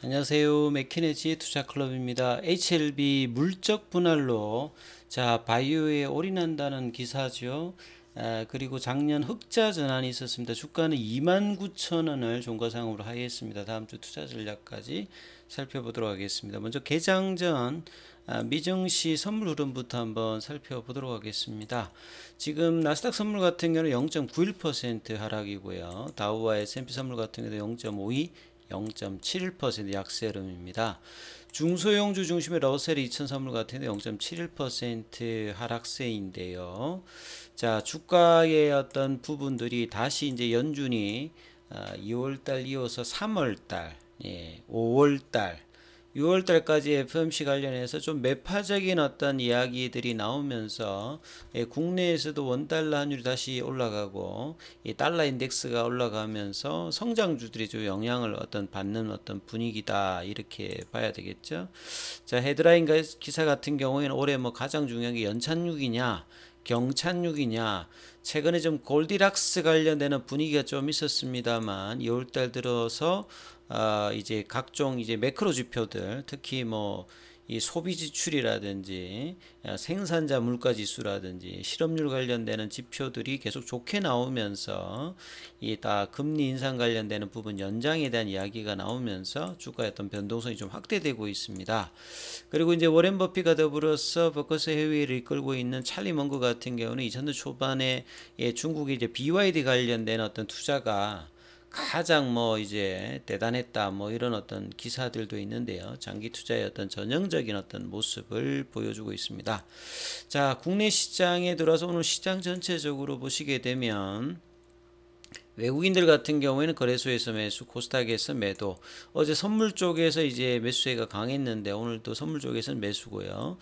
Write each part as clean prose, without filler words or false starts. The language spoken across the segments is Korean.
안녕하세요. 맥키네지 투자클럽입니다. HLB 물적 분할로 바이오에 올인한다는 기사죠. 그리고 작년 흑자 전환이 있었습니다. 주가는 29,000원을 종가상으로 하회했습니다. 다음 주 투자 전략까지 살펴보도록 하겠습니다. 먼저 개장 전 미증시 선물 흐름부터 한번 살펴보도록 하겠습니다. 지금 나스닥 선물 같은 경우는 0.91% 하락이고요. 다우와 S&P 선물 같은 경우도 0.52, 0.71% 약세 흐름입니다. 중소형주 중심의 러셀 2000 선물 같은 경우 0.71% 하락세인데요. 주가의 어떤 부분들이 다시 이제 연준이 2월달 이어서 3월달, 5월달, 6월달까지 FOMC 관련해서 좀 매파적인 어떤 이야기들이 나오면서 국내에서도 원달러 환율이 다시 올라가고 이 달러 인덱스가 올라가면서 성장주들이 좀 영향을 받는 분위기다 이렇게 봐야 되겠죠. 헤드라인 기사 같은 경우에는 올해 뭐 가장 중요한 게 연착륙이냐 경착륙이냐, 최근에 좀 골디락스 관련되는 분위기가 좀 있었습니다만 2월달 들어서 이제 각종 이제 매크로 지표들, 특히 뭐 이 소비 지출이라든지 생산자 물가 지수라든지 실업률 관련되는 지표들이 계속 좋게 나오면서 이 다 금리 인상 관련되는 부분 연장에 대한 이야기가 나오면서 주가의 어떤 변동성이 좀 확대되고 있습니다. 그리고 이제 워렌 버핏과 더불어서 버커스 해외를 이끌고 있는 찰리 먼거 같은 경우는 2000년 초반에 중국의 이제 BYD 관련된 어떤 투자가 가장 뭐 이제 대단했다 뭐 이런 어떤 기사들도 있는데요. 장기 투자의 어떤 전형적인 어떤 모습을 보여주고 있습니다. 국내 시장에 들어와서 오늘 시장 전체적으로 보시게 되면 외국인들 같은 경우에는 거래소에서 매수, 코스닥에서 매도. 어제 선물 쪽에서 이제 매수세가 강했는데 오늘도 선물 쪽에서는 매수고요.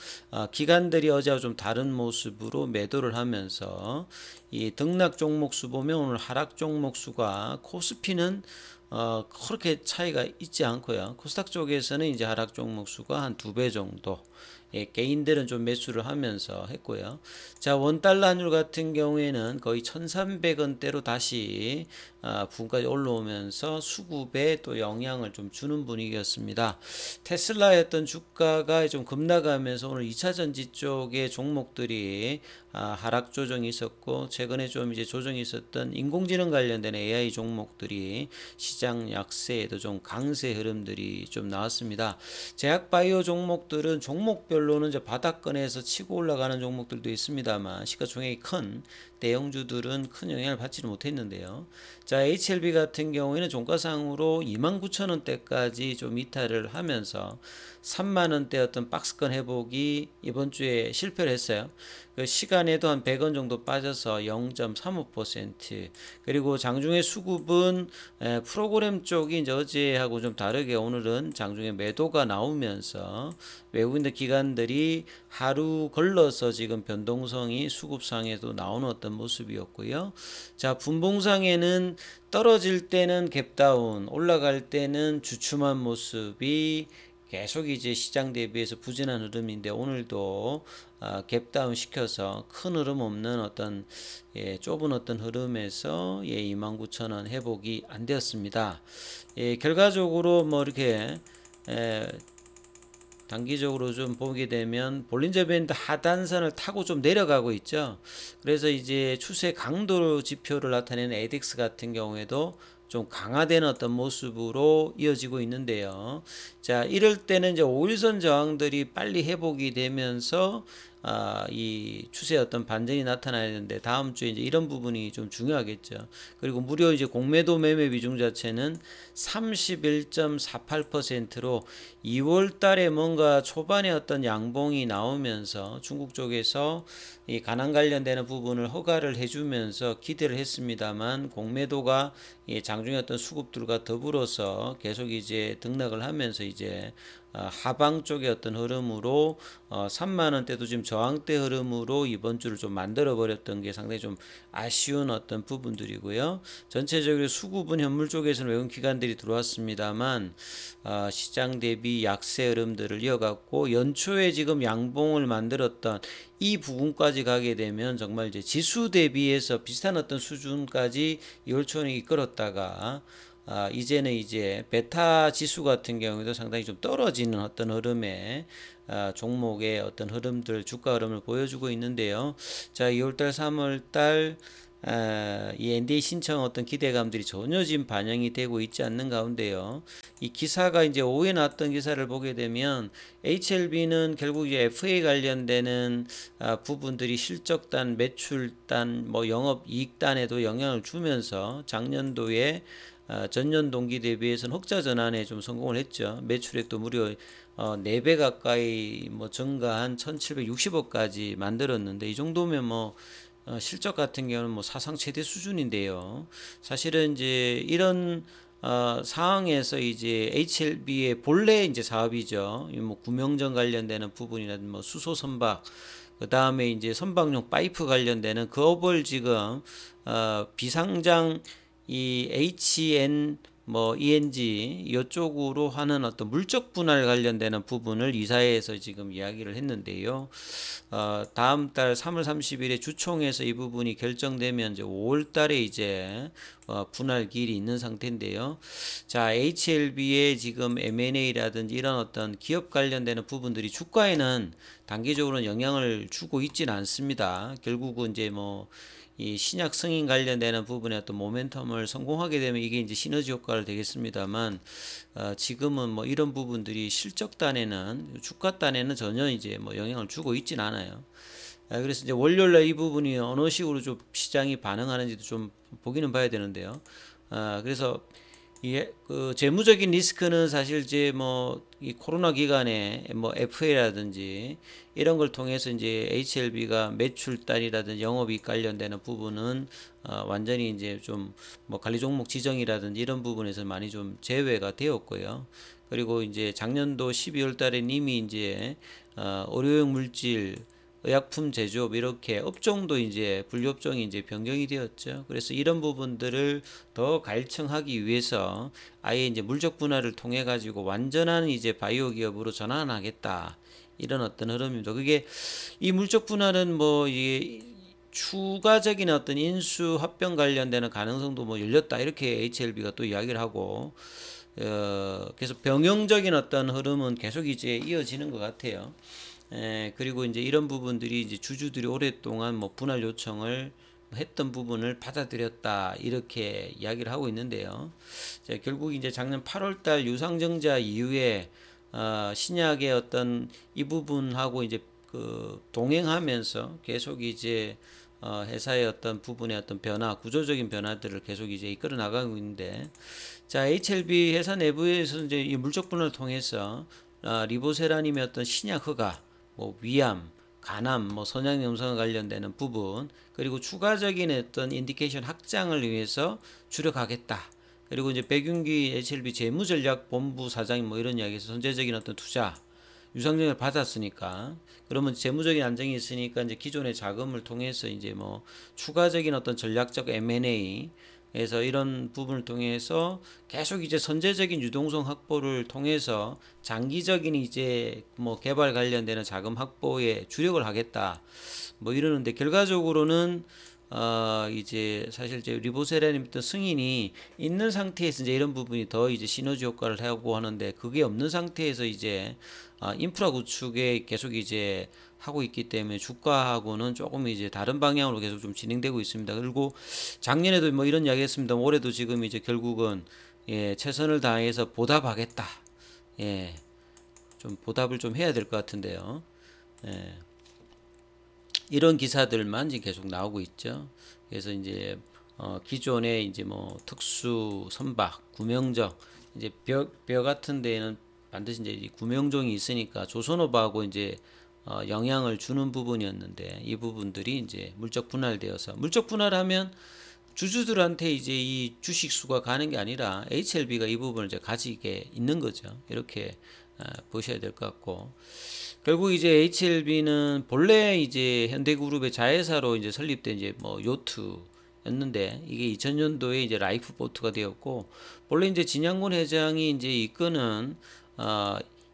기관들이 어제와 좀 다른 모습으로 매도를 하면서 이 등락 종목수 보면 오늘 하락 종목수가 코스피는 그렇게 차이가 있지 않고요. 코스닥 쪽에서는 이제 하락 종목수가 한 2배 정도. 개인들은 좀 매수를 하면서 했고요. 원달러 환율 같은 경우에는 거의 1,300원대로 다시 부근까지 올라오면서 수급에 또 영향을 좀 주는 분위기였습니다. 테슬라였던 주가가 좀 급락하면서 오늘 2차 전지 쪽의 종목들이 하락 조정이 있었고, 최근에 좀 이제 조정이 있었던 인공지능 관련된 AI 종목들이 시장 약세에도 좀 강세 흐름들이 좀 나왔습니다. 제약바이오 종목들은 종목별로는 이제 바닥권에서 치고 올라가는 종목들도 있습니다만 시가총액이 큰 대형주들은 큰 영향을 받지는 못했는데요. HLB 같은 경우에는 종가상으로 29,000원대까지 좀 이탈을 하면서 3만원대 어떤 박스권 회복이 이번 주에 실패를 했어요. 그 시간에도 한 100원 정도 빠져서 0.35%. 그리고 장중에 수급은 프로그램 쪽이 이제 어제하고 좀 다르게 오늘은 장중에 매도가 나오면서 외국인들 기관들이 하루 걸러서 지금 변동성이 수급상에도 나오는 어떤 모습이었고요. 분봉상에는 떨어질 때는 갭다운, 올라갈 때는 주춤한 모습이 계속 이제 시장 대비해서 부진한 흐름인데 오늘도 갭다운 시켜서 큰 흐름 없는 어떤 좁은 어떤 흐름에서 29,000원 회복이 안 되었습니다. 결과적으로 뭐 이렇게 단기적으로 좀 보게 되면 볼린저 밴드 하단선을 타고 좀 내려가고 있죠. 그래서 이제 추세 강도 지표를 나타내는 에덱스 같은 경우에도 좀 강화되는 어떤 모습으로 이어지고 있는데요. 이럴 때는 이제 5일선 저항들이 빨리 회복이 되면서 이 추세의 어떤 반전이 나타나야 되는데 다음 주에 이제 이런 부분이 좀 중요하겠죠. 그리고 무려 이제 공매도 매매 비중 자체는 31.48%로 2월 달에 뭔가 초반에 어떤 양봉이 나오면서 중국 쪽에서 이 가난 관련되는 부분을 허가를 해주면서 기대를 했습니다만 공매도가 장중에 어떤 수급들과 더불어서 계속 이제 등락을 하면서 이제 하방 쪽의 어떤 흐름으로 3만원대도 지금 저항대 흐름으로 이번 주를 좀 만들어 버렸던 게 상당히 좀 아쉬운 어떤 부분들이고요. 전체적으로 수급은 현물 쪽에서는 외국 기관들이 들어왔습니다만 시장 대비 약세 흐름들을 이어갔고, 연초에 지금 양봉을 만들었던 이 부분까지 가게 되면 정말 이제 지수 대비해서 비슷한 어떤 수준까지 2월 초에 이끌었다가 이제는 이제 베타 지수 같은 경우에도 상당히 좀 떨어지는 어떤 흐름의 종목의 어떤 흐름들, 주가 흐름을 보여주고 있는데요. 자, 2월달, 3월달 이 NDA 신청 어떤 기대감들이 전혀 지금 반영이 되고 있지 않는 가운데요. 이 기사가 이제 오후에 나왔던 기사를 보게 되면 HLB는 결국 이제 FA 관련되는 부분들이 실적단, 매출단, 뭐 영업이익단에도 영향을 주면서 작년도에 전년 동기 대비해서는 흑자 전환에 좀 성공을 했죠. 매출액도 무려 4배 가까이 뭐 증가한 1760억까지 만들었는데 이 정도면 뭐 실적 같은 경우는 뭐 사상 최대 수준인데요. 사실은 이제 이런 상황에서 이제 HLB의 본래 이제 사업이죠. 뭐 구명정 관련되는 부분이라든 뭐 수소 선박, 그 다음에 이제 선박용 파이프 관련되는 그 업을 지금 비상장 이 HN 뭐 ENG 이쪽으로 하는 어떤 물적 분할 관련되는 부분을 이사회에서 지금 이야기를 했는데요. 다음 달 3월 30일에 주총에서 이 부분이 결정되면 이제 5월 달에 이제 분할 기일이 있는 상태인데요. 자, HLB의 지금 M&A라든지 이런 어떤 기업 관련되는 부분들이 주가에는 단기적으로 영향을 주고 있지는 않습니다. 결국은 이제 뭐 이 신약 승인 관련되는 부분에 어떤 모멘텀을 성공하게 되면 이게 이제 시너지 효과를 되겠습니다만 지금은 뭐 이런 부분들이 실적단에는 주가단에는 전혀 이제 뭐 영향을 주고 있진 않아요. 그래서 이제 월요일날 이 부분이 어느 식으로 좀 시장이 반응하는지도 좀 보기는 봐야 되는데요. 그래서 그 재무적인 리스크는 사실 이제 뭐 이 코로나 기간에 뭐 FA라든지 이런 걸 통해서 이제 HLB가 매출단이라든지 영업이익 관련되는 부분은 완전히 이제 좀 뭐 관리 종목 지정이라든지 이런 부분에서 많이 좀 제외가 되었고요. 그리고 이제 작년도 12월 달에 이미 이제 의료용 물질 의약품 제조업 이렇게 업종도 이제 분류업종이 이제 변경이 되었죠. 그래서 이런 부분들을 더 갈증하기 위해서 아예 이제 물적 분할을 통해 가지고 완전한 이제 바이오 기업으로 전환하겠다. 이런 어떤 흐름입니다. 그게 이 물적 분할은 뭐 이 추가적인 어떤 인수 합병 관련되는 가능성도 뭐 열렸다. 이렇게 HLB가 또 이야기를 하고 그래서 병용적인 어떤 흐름은 계속 이제 이어지는 것 같아요. 그리고 이제 이런 부분들이 이제 주주들이 오랫동안 뭐 분할 요청을 했던 부분을 받아들였다 이렇게 이야기를 하고 있는데요. 자, 결국 이제 작년 8월달 유상증자 이후에 신약의 어떤 이 부분하고 이제 그 동행하면서 계속 이제 회사의 어떤 부분의 어떤 변화, 구조적인 변화들을 계속 이제 이끌어 나가고 있는데, 자, HLB 회사 내부에서 이제 이 물적 분할을 통해서 리보세라님의 어떤 신약 허가, 뭐 위암, 간암, 뭐 선양 염증과 관련되는 부분, 그리고 추가적인 어떤 인디케이션 확장을 위해서 주력하겠다. 그리고 이제 백윤기 HLB 재무전략본부 사장이 뭐 이런 이야기에서 선제적인 어떤 투자 유상증을 받았으니까 그러면 재무적인 안정이 있으니까 이제 기존의 자금을 통해서 이제 뭐 추가적인 어떤 전략적 M&A 에서 이런 부분을 통해서 계속 이제 선제적인 유동성 확보를 통해서 장기적인 이제 뭐 개발 관련되는 자금 확보에 주력을 하겠다 뭐 이러는데 결과적으로는 이제 사실 이제 리보세라님 어떤 승인이 있는 상태에서 이제 이런 부분이 더 이제 시너지 효과를 하고 하는데 그게 없는 상태에서 이제 인프라 구축에 계속 이제 하고 있기 때문에 주가하고는 조금 이제 다른 방향으로 계속 좀 진행되고 있습니다. 그리고 작년에도 뭐 이런 이야기 했습니다. 올해도 지금 이제 결국은 최선을 다해서 보답하겠다. 예, 좀 보답을 좀 해야 될 것 같은데요. 예, 이런 기사들만 지금 계속 나오고 있죠. 그래서 이제 기존에 이제 뭐 특수 선박, 구명정, 이제 벼 같은 데에는 반드시 이제 구명종이 있으니까 조선업하고 이제 영향을 주는 부분이었는데 이 부분들이 이제 물적 분할되어서 물적 분할하면 주주들한테 이제 이 주식 수가 가는 게 아니라 HLB가 이 부분을 이제 가지게 있는 거죠. 이렇게 보셔야 될 것 같고 결국 이제 HLB는 본래 이제 현대그룹의 자회사로 이제 설립된 이제 뭐 요트였는데 이게 2000년도에 이제 라이프 보트가 되었고 본래 이제 진양곤 회장이 이제 이끄는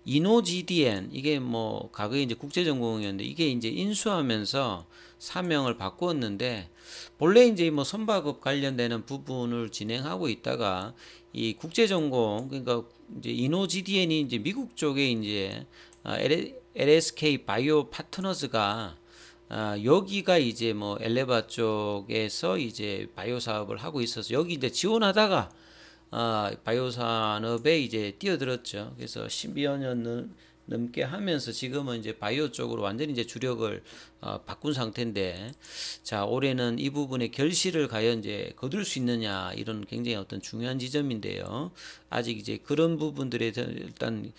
이노지디엔 이게 뭐 과거에 이제 국제전공이었는데 이게 이제 인수하면서 사명을 바꾸었는데 본래 이제 뭐 선박업 관련되는 부분을 진행하고 있다가 이 국제전공 그러니까 이제 이노지디엔이 이제 미국 쪽에 이제 LSK 바이오 파트너즈가 여기가 이제 뭐 엘레바 쪽에서 이제 바이오 사업을 하고 있어서 여기 이제 지원하다가 바이오 산업에 이제 뛰어들었죠. 그래서 10여 년 넘게 하면서 지금은 이제 바이오 쪽으로 완전히 이제 주력을 바꾼 상태인데, 자, 올해는 이 부분의 결실을 과연 이제 거둘 수 있느냐, 이런 굉장히 어떤 중요한 지점인데요. 아직 이제 그런 부분들에 대해서 일단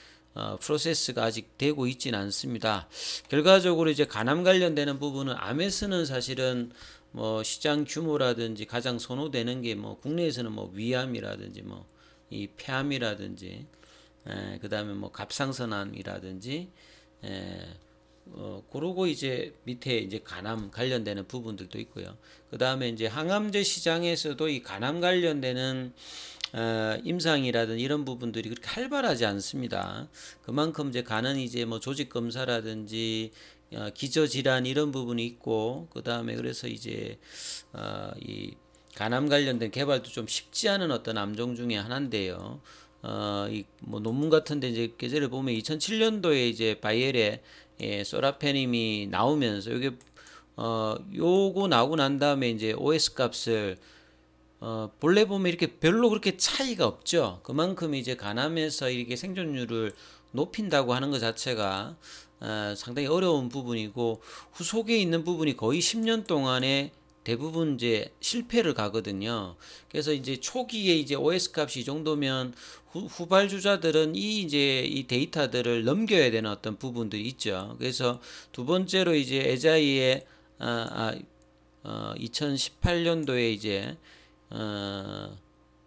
프로세스가 아직 되고 있지는 않습니다. 결과적으로 이제 간암 관련되는 부분은 암에서는 사실은 뭐 시장 규모라든지 가장 선호되는 게 뭐 국내에서는 뭐 위암이라든지 뭐 이 폐암이라든지 그다음에 뭐 갑상선암이라든지 그러고 이제 밑에 이제 간암 관련되는 부분들도 있고요. 그다음에 이제 항암제 시장에서도 이 간암 관련되는 임상이라든 이런 부분들이 그렇게 활발하지 않습니다. 그만큼 이제 간은 이제 뭐 조직 검사라든지 기저 질환 이런 부분이 있고, 그다음에 그래서 이제 이 간암 관련된 개발도 좀 쉽지 않은 어떤 암종 중에 하나인데요. 이 뭐 논문 같은데 이제 계제를 보면 2007년도에 이제 바이엘에 소라페님이 나오면서 요게 요거 나오고 난 다음에 이제 OS 값을 본래 보면 이렇게 별로 그렇게 차이가 없죠. 그만큼 이제 간암에서 이렇게 생존율을 높인다고 하는 것 자체가 상당히 어려운 부분이고, 후속에 있는 부분이 거의 10년 동안에 대부분 이제 실패를 가거든요. 그래서 이제 초기에 이제 OS 값이 이 정도면 후발주자들은 이 데이터들을 넘겨야 되는 어떤 부분들이 있죠. 그래서 두 번째로 이제 에자이의 2018년도에 이제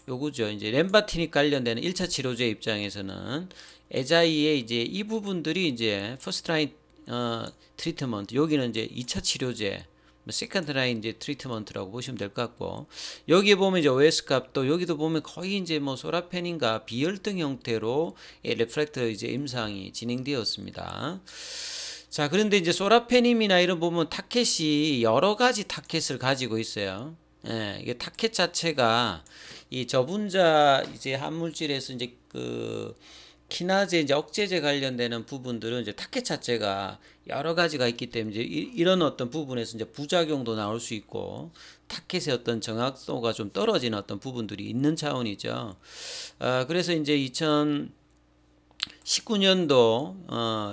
요거죠. 이제 렘바티닉 관련되는 1차 치료제 입장에서는 에자이의 이제 이 부분들이 이제 퍼스트 라인 트리트먼트, 여기는 이제 2차 치료제, 세컨드 라인 이제 트리트먼트라고 보시면 될 것 같고, 여기에 보면 이제 OS 값도 여기도 보면 거의 이제 뭐 소라펜인가 비열등 형태로 레프렉터 이제 임상이 진행되었습니다. 자, 그런데 이제 소라페님이나 이런 보면 타켓이 여러 가지 타켓을 가지고 있어요. 이게 타켓 자체가 이 저분자 이제 함물질에서 이제 그 키나제 이제 억제제 관련되는 부분들은 이제 타켓 자체가 여러 가지가 있기 때문에 이제 이런 어떤 부분에서 이제 부작용도 나올 수 있고, 타켓의 어떤 정확도가 좀 떨어지는 어떤 부분들이 있는 차원이죠. 그래서 이제 2019년도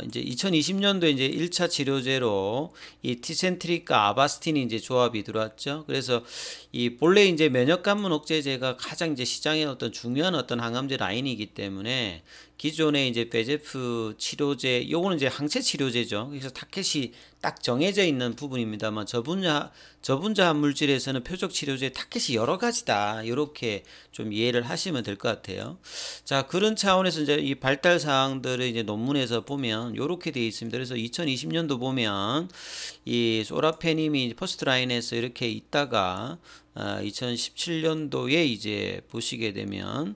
이제 2020년도 이제 1차 치료제로 이 티센트릭과 아바스틴이 이제 조합이 들어왔죠. 그래서 이 본래 이제 면역관문 억제제가 가장 이제 시장의 어떤 중요한 어떤 항암제 라인이기 때문에 기존의 이제 베제프 치료제, 요거는 이제 항체 치료제죠. 그래서 타켓이 딱 정해져 있는 부분입니다만, 저분자 물질에서는 표적 치료제 타켓이 여러 가지다, 이렇게 좀 이해를 하시면 될 것 같아요. 자, 그런 차원에서 이제 이 발달 사항들을 이제 논문에서 보면 이렇게 되어 있습니다. 그래서 2020년도 보면 이 소라페님이 퍼스트 라인에서 이렇게 있다가 2017년도에 이제 보시게 되면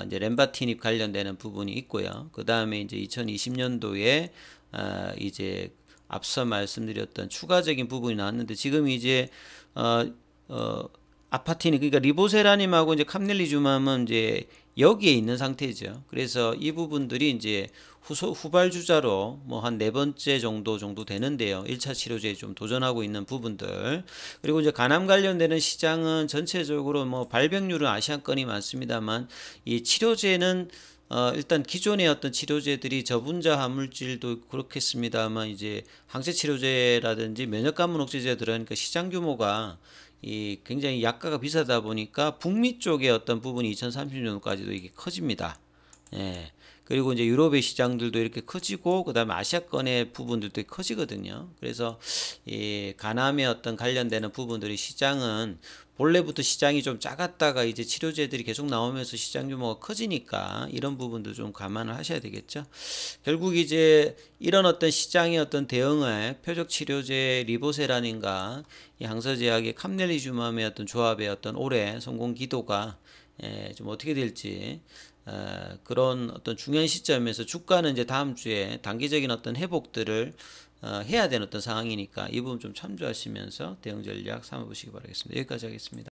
이제 렘바티닙 관련되는 부분이 있고요. 그 다음에 이제 2020년도에 이제 앞서 말씀드렸던 추가적인 부분이 나왔는데, 지금 이제 아파티닌, 그러니까 리보세라님하고 이제 캄넬리주맘은 이제 여기에 있는 상태죠. 그래서 이 부분들이 이제 후발 주자로 뭐 한 네 번째 정도 되는데요. 1차 치료제에 좀 도전하고 있는 부분들. 그리고 이제 간암 관련되는 시장은 전체적으로 뭐 발병률은 아시아권이 많습니다만, 이 치료제는 일단 기존의 어떤 치료제들이 저분자 함물질도 그렇겠습니다만, 이제 항체 치료제라든지 면역관문 억제제가 들어가니까 시장 규모가 이 굉장히 약가가 비싸다 보니까 북미 쪽의 어떤 부분이 2030년도까지도 이게 커집니다. 그리고 이제 유럽의 시장들도 이렇게 커지고, 그다음에 아시아권의 부분들도 커지거든요. 그래서 이 간암의 어떤 관련되는 부분들이 시장은 본래부터 시장이 좀 작았다가 이제 치료제들이 계속 나오면서 시장 규모가 커지니까 이런 부분도 좀 감안을 하셔야 되겠죠. 결국 이제 이런 어떤 시장의 어떤 대응을 표적 치료제 리보세라닌가 이 항서제약의 캄넬리주맘의 어떤 조합의 어떤 올해 성공 기도가 좀 어떻게 될지 그런 어떤 중요한 시점에서 주가는 이제 다음 주에 단기적인 어떤 회복들을 해야 되는 어떤 상황이니까 이 부분 좀 참조하시면서 대응 전략 삼아보시기 바라겠습니다. 여기까지 하겠습니다.